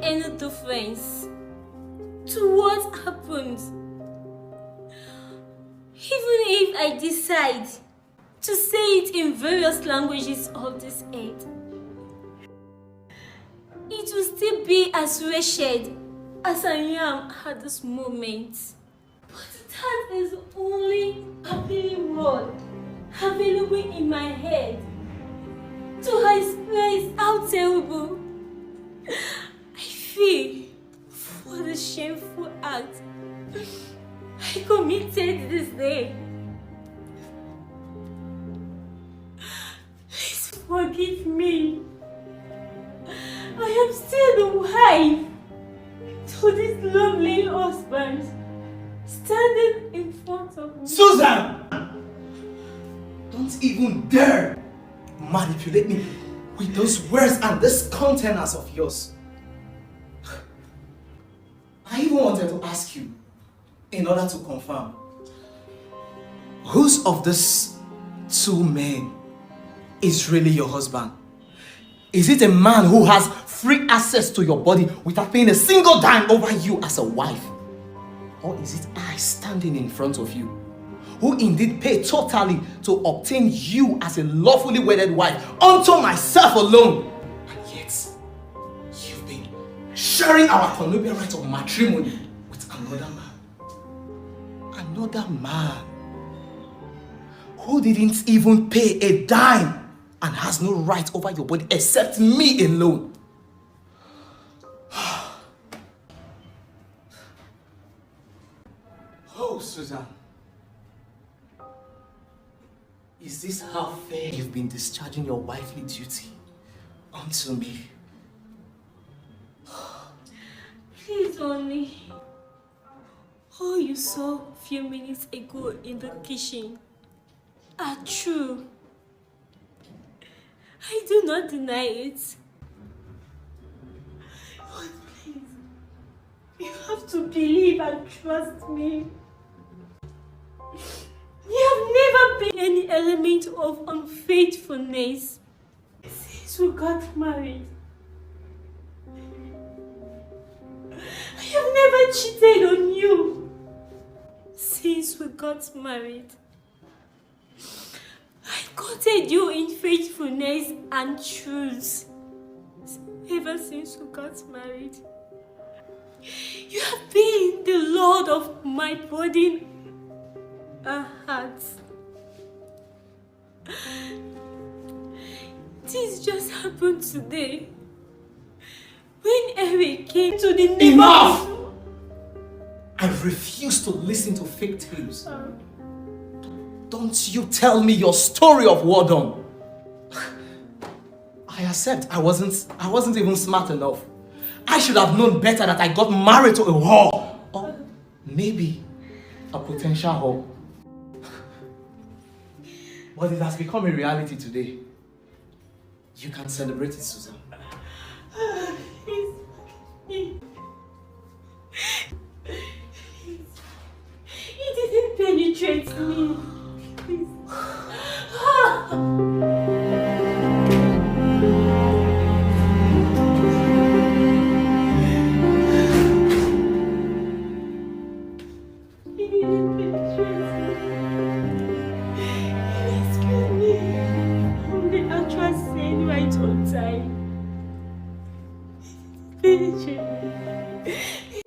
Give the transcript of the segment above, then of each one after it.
Any difference to what happens. Even if I decide to say it in various languages of this earth, it will still be as wretched as I am at this moment. But that is the only happy word available in my head to express how terrible I feel for the shameful act I committed this day. Please forgive me. I am still the wife to this lovely husband standing in front of me. Susan! Don't even dare manipulate me with those words and this containers of yours. I even wanted to ask you, in order to confirm, whose of these two men is really your husband? Is it a man who has free access to your body without paying a single dime over you as a wife? Or is it I standing in front of you, who indeed paid totally to obtain you as a lawfully wedded wife unto myself alone? And yet, you've been sharing our connubial right of matrimony with another man. Another man who didn't even pay a dime and has no right over your body except me alone. Oh, Susan. Is this how fair you've been discharging your wifely duty unto me? Please, only all you saw a few minutes ago in the kitchen are true. I do not deny it. But please, you have to believe and trust me. been any element of unfaithfulness since we got married. I have never cheated on you since we got married. I courted you in faithfulness and truth ever since we got married. You have been the Lord of my body and heart. This just happened today. When Eric came to the neighborhood. Enough! I refuse to listen to fake tales. Don't you tell me your story of war done. I accept I wasn't even smart enough. I should have known better that I got married to a whore. Or maybe a potential whore. But it has become a reality today. You can celebrate it, Susan. He didn't penetrate me. Please. He didn't penetrate me. He rescued me from the actual sin right on time. He didn't penetrate me.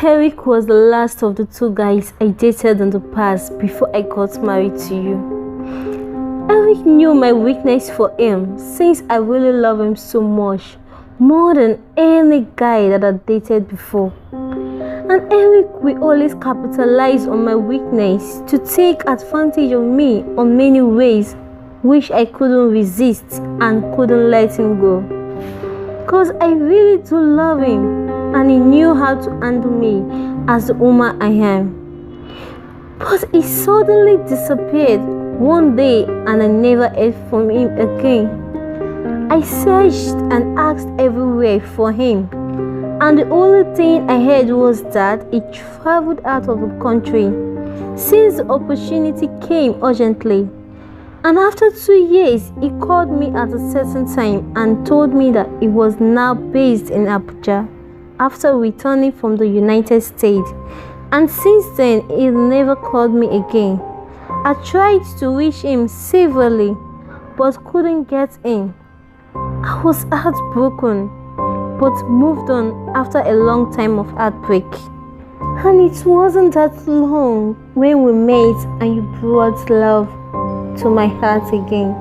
Eric was the last of the two guys I dated in the past before I got married to you. Eric knew my weakness for him since I really love him so much, more than any guy that I dated before. And Eric will always capitalize on my weakness to take advantage of me on many ways, which I couldn't resist and couldn't let him go. Cause I really do love him. And he knew how to handle me as the woman I am. But he suddenly disappeared one day and I never heard from him again. I searched and asked everywhere for him, and the only thing I heard was that he traveled out of the country since the opportunity came urgently. And after 2 years, he called me at a certain time and told me that he was now based in Abuja after returning from the United States, and since then he never called me again. I tried to reach him severally but couldn't get in. I was heartbroken but moved on after a long time of heartbreak. And it wasn't that long when we met and you brought love to my heart again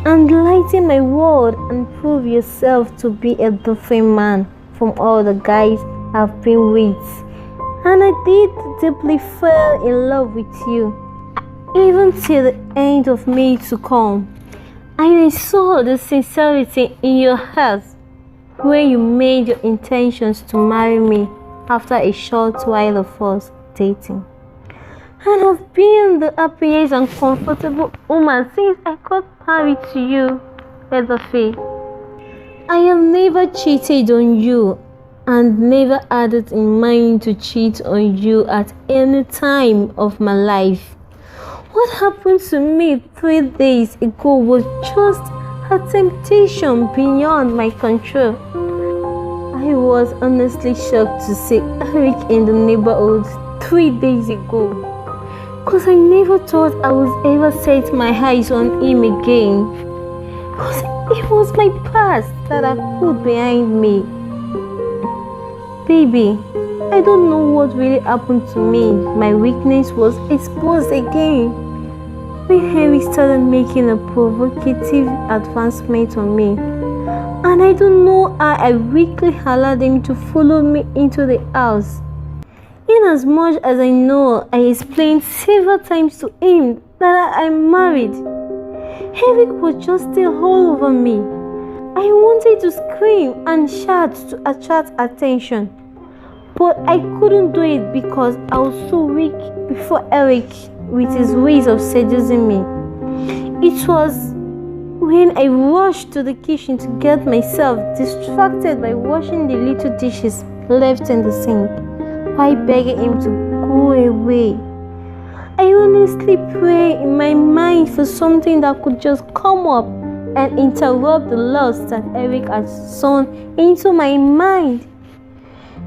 and lighten my world and prove yourself to be a different man from all the guys I've been with. And I did deeply fall in love with you, even till the end of me to come. And I saw the sincerity in your heart when you made your intentions to marry me after a short while of us dating. And I've been the happiest and comfortable woman since I got married to you, Leatherface. I have never cheated on you and never had it in mind to cheat on you at any time of my life. What happened to me 3 days ago was just a temptation beyond my control. I was honestly shocked to see Eric in the neighborhood 3 days ago, cause I never thought I would ever set my eyes on him again. Cause it was my past that I put behind me. Baby, I don't know what really happened to me. My weakness was exposed again. When Henry started making a provocative advancement on me, and I don't know how I weakly allowed him to follow me into the house. In as much as I know, I explained several times to him that I'm married. Eric was just still all over me. I wanted to scream and shout to attract attention, but I couldn't do it because I was so weak before Eric with his ways of seducing me. It was when I rushed to the kitchen to get myself distracted by washing the little dishes left in the sink, while begging him to go away. I honestly pray in my mind for something that could just come up and interrupt the lust that Eric had sown into my mind.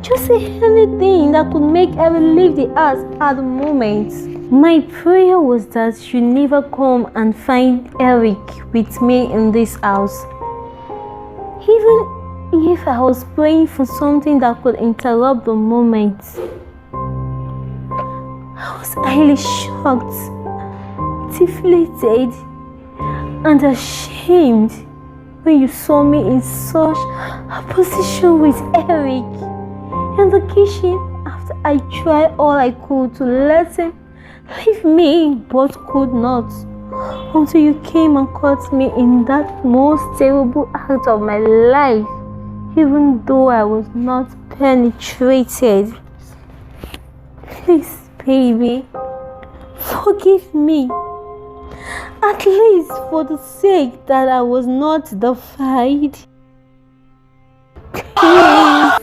Just say anything that could make Eric leave the house at the moment. My prayer was that she never come and find Eric with me in this house. Even if I was praying for something that could interrupt the moment. I was highly shocked, deflated, and ashamed when you saw me in such a position with Eric in the kitchen after I tried all I could to let him leave me, but could not, until you came and caught me in that most terrible act of my life, even though I was not penetrated. Please, baby, forgive me. At least for the sake that I was not defied. Please.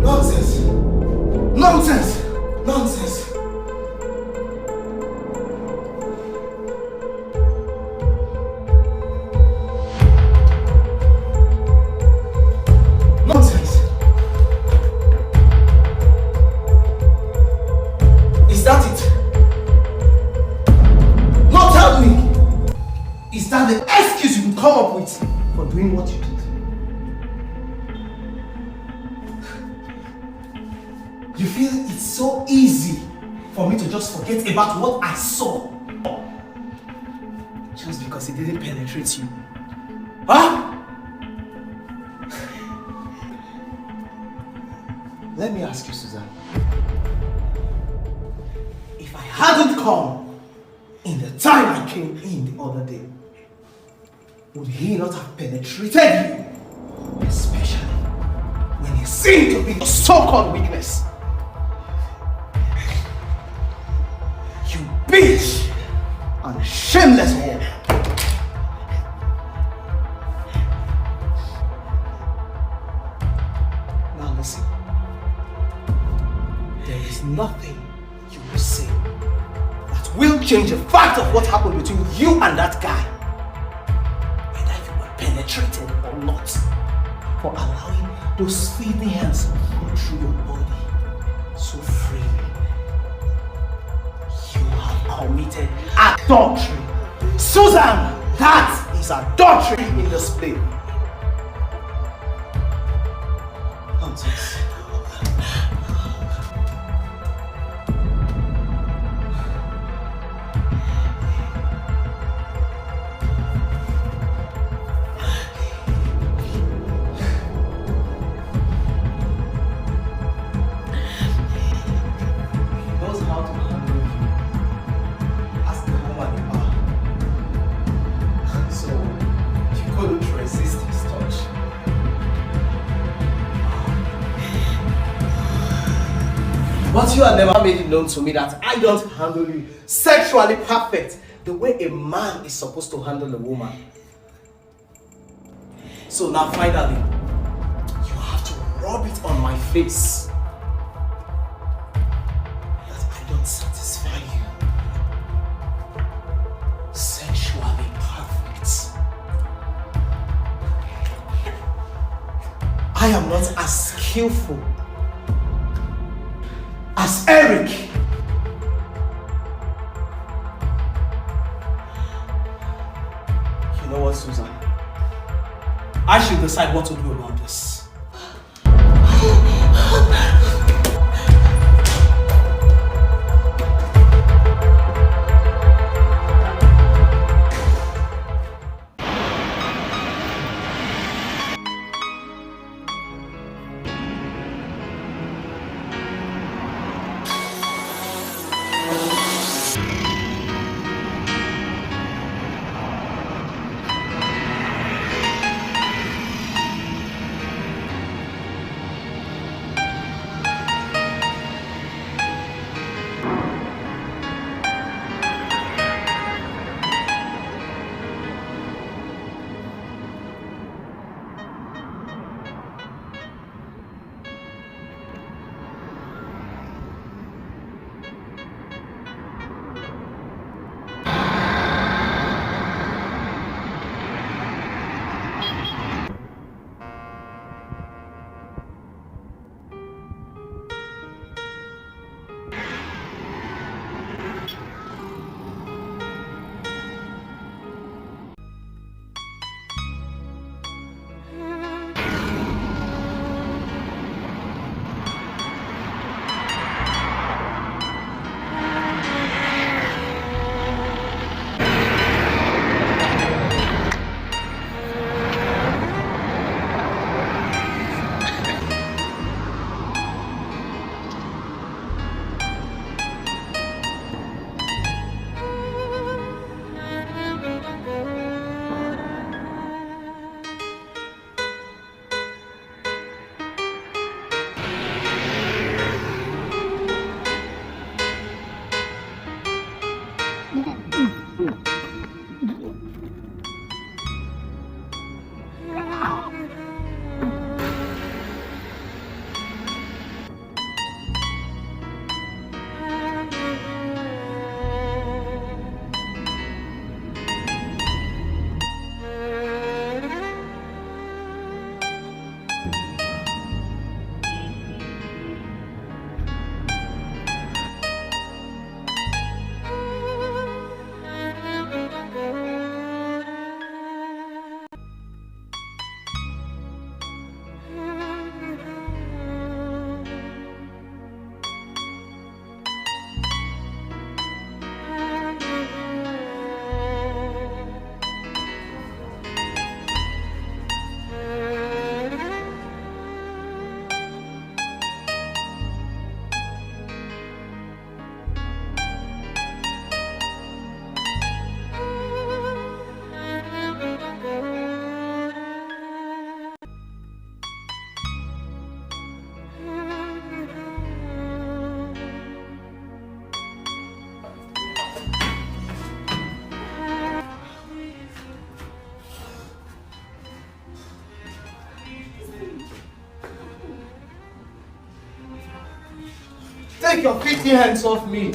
Nonsense! Nonsense! Nonsense! Nonsense! Is that it? No, tell me! Is that the excuse you come up with for doing what you did? You feel it's so easy for me to just forget about what I saw just because it didn't penetrate you? Huh? Let me ask you, Suzanne. If I hadn't come in the time I came in the other day, would he not have penetrated you? Especially when he seemed to be your so-called weakness. You bitch and shameless whore. Now listen. There is nothing you will say that will change the fact of what happened between you and that guy. Whether you were penetrated or not. For allowing those filthy hands to go through your body so freely. You have committed adultery. Susan, that is adultery in display. Nonsense. But you have never made it known to me that I don't handle you sexually perfect the way a man is supposed to handle a woman. So now finally, you have to rub it on my face that I don't satisfy you sexually perfect. I am not as skillful as Eric. know what, Susan? I should decide what to do about this. Take your filthy hands off me.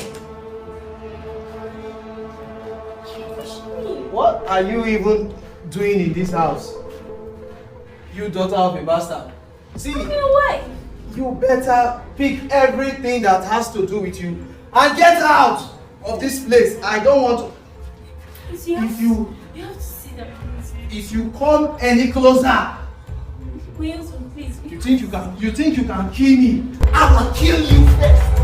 What are you even doing in this house? You daughter of a bastard. See, you better pick everything that has to do with you and get out of this place. I don't want to. You have to see that, please. If you come any closer, Wilson, please. you think you can kill me? I will kill you first.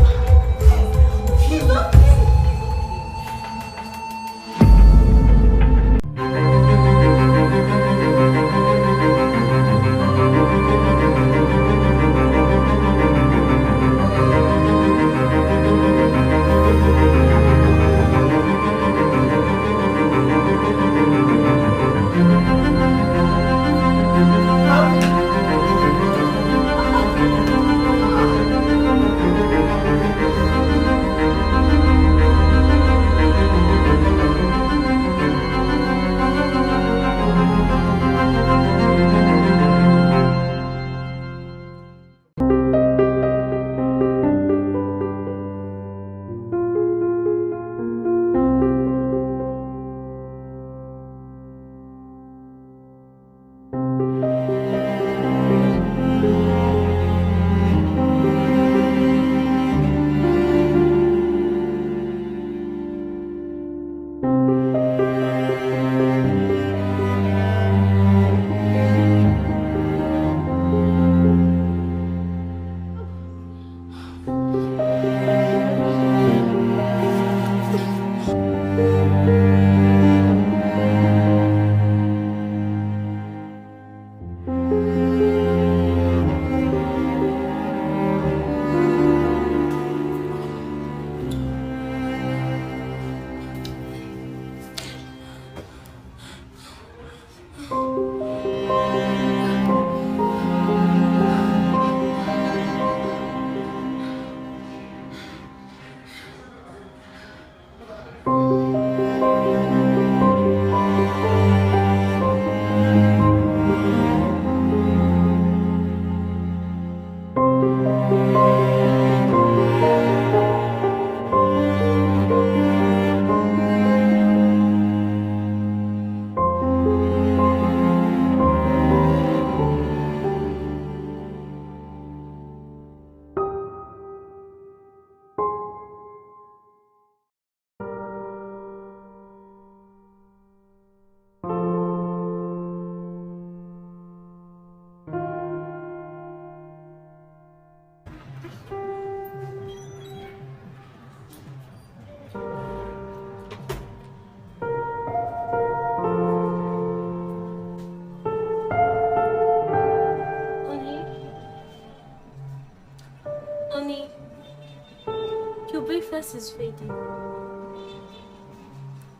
gas is fading.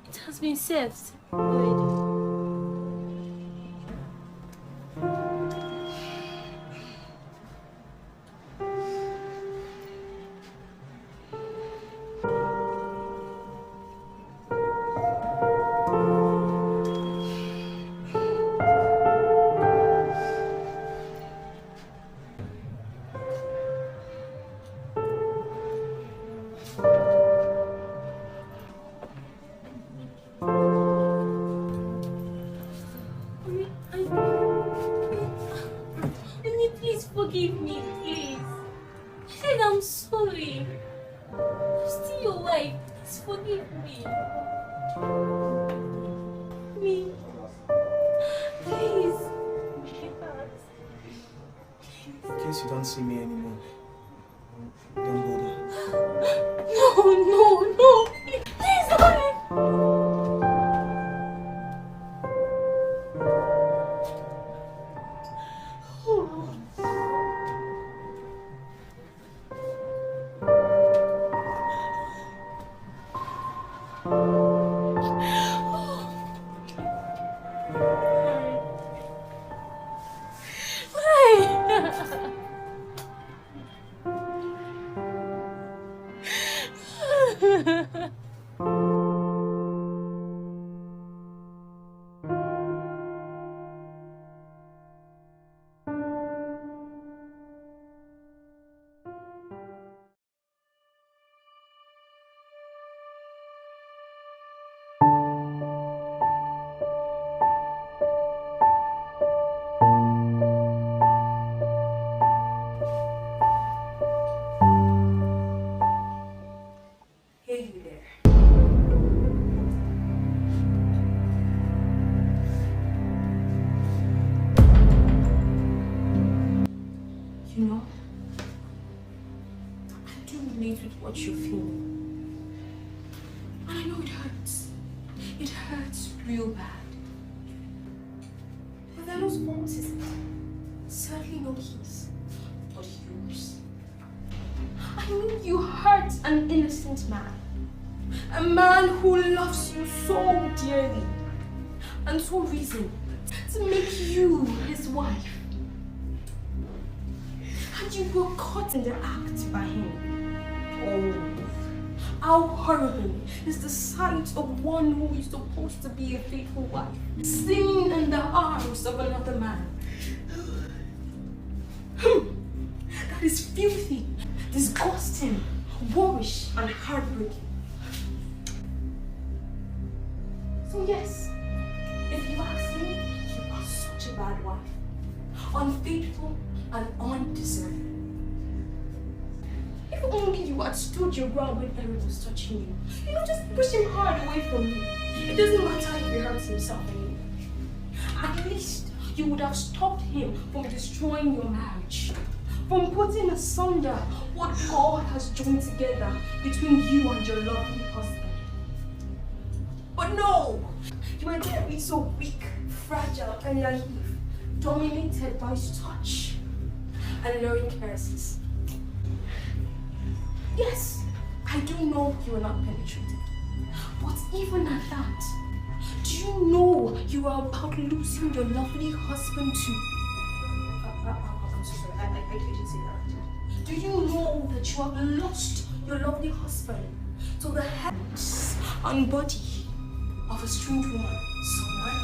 It has been served already. Forgive me, please. I said I'm sorry. I'm still your wife. Please forgive me. Me. Please. In case you don't see me anymore, don't bother. No. Please don't. You know, I do relate with what you're feeling. And I know it hurts. It hurts real bad. But then whose fault is it? Certainly not his, but yours. I mean, you hurt an innocent man. A man who loves you so dearly. And for a reason, to make you his wife. And you were caught in the act by him. Oh, how horrible is the sight of one who is supposed to be a faithful wife, singing in the arms of another man. That is filthy, disgusting, boorish, and heartbreaking. So yes, if you ask me, you are such a bad wife, unfaithful and undeserving. If only you had stood your ground when Eric was touching you. You know, just push him hard away from you. It doesn't matter if he hurts himself anymore. At least you would have stopped him from destroying your marriage, from putting asunder what God has joined together between you and your lovely husband. But no! You were there being so weak, fragile, and naive, dominated by his touch and luring caresses. Yes, I do know you are not penetrated, but even at that, do you know you are about losing your lovely husband too? I'm so sorry, I didn't say that. Do you know that you have lost your lovely husband to the hands and body of a strange woman somewhere?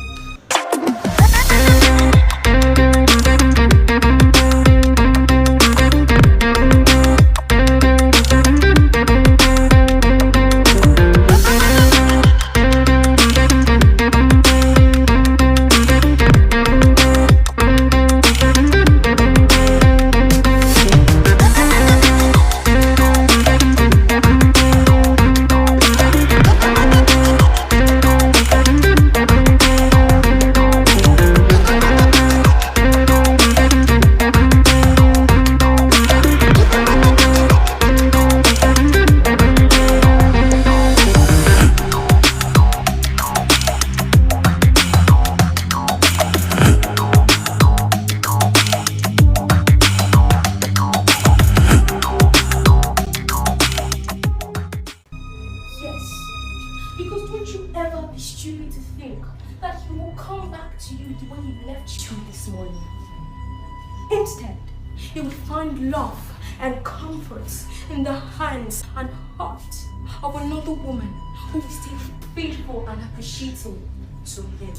ever be stupid to think that he will come back to you the way he left you this morning. Instead, he will find love and comfort in the hands and heart of another woman who is still faithful and appreciating to him.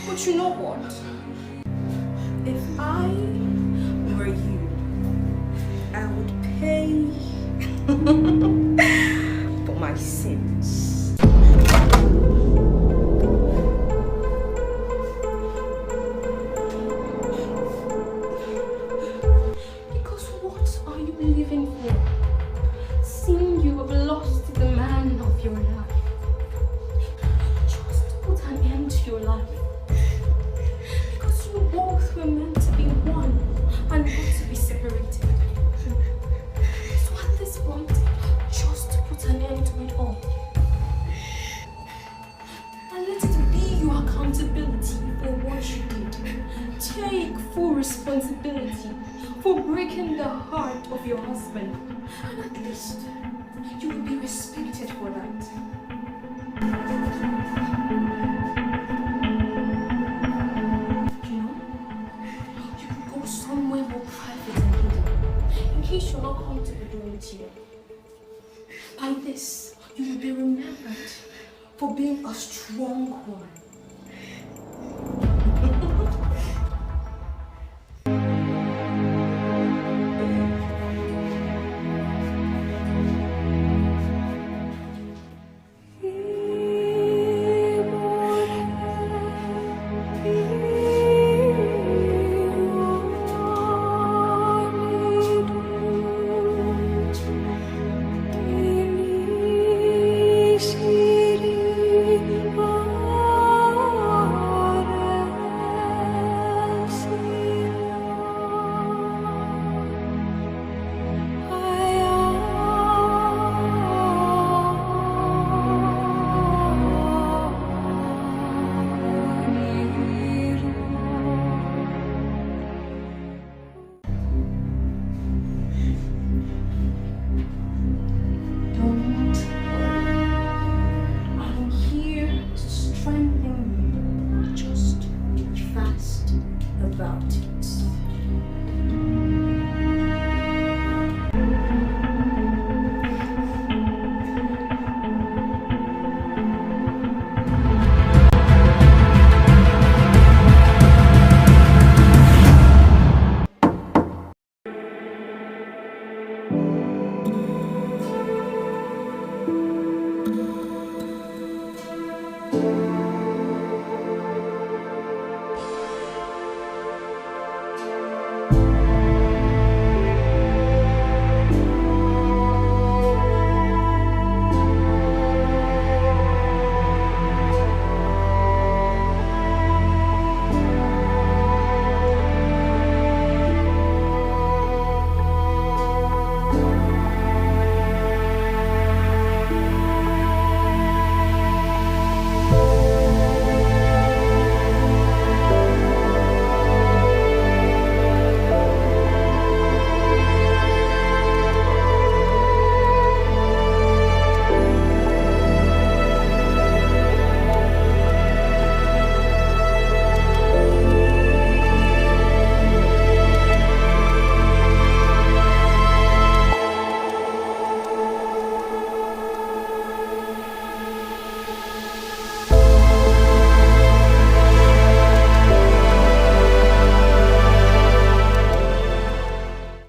But you know what? If I were you, I would pay for my sins. Because what are you living for? Seeing you have lost the man of your life. Just put an end to your life. Because you both were meant to be one and not to be separated. So at this point, just put an end to it all. And let it be your accountability for what you did. Take full responsibility for breaking the heart of your husband. And at least, you will be respected for that. You know, you can go somewhere more private and hidden, in case you're not comfortable doing it here. By this, you will be remembered for being a strong woman.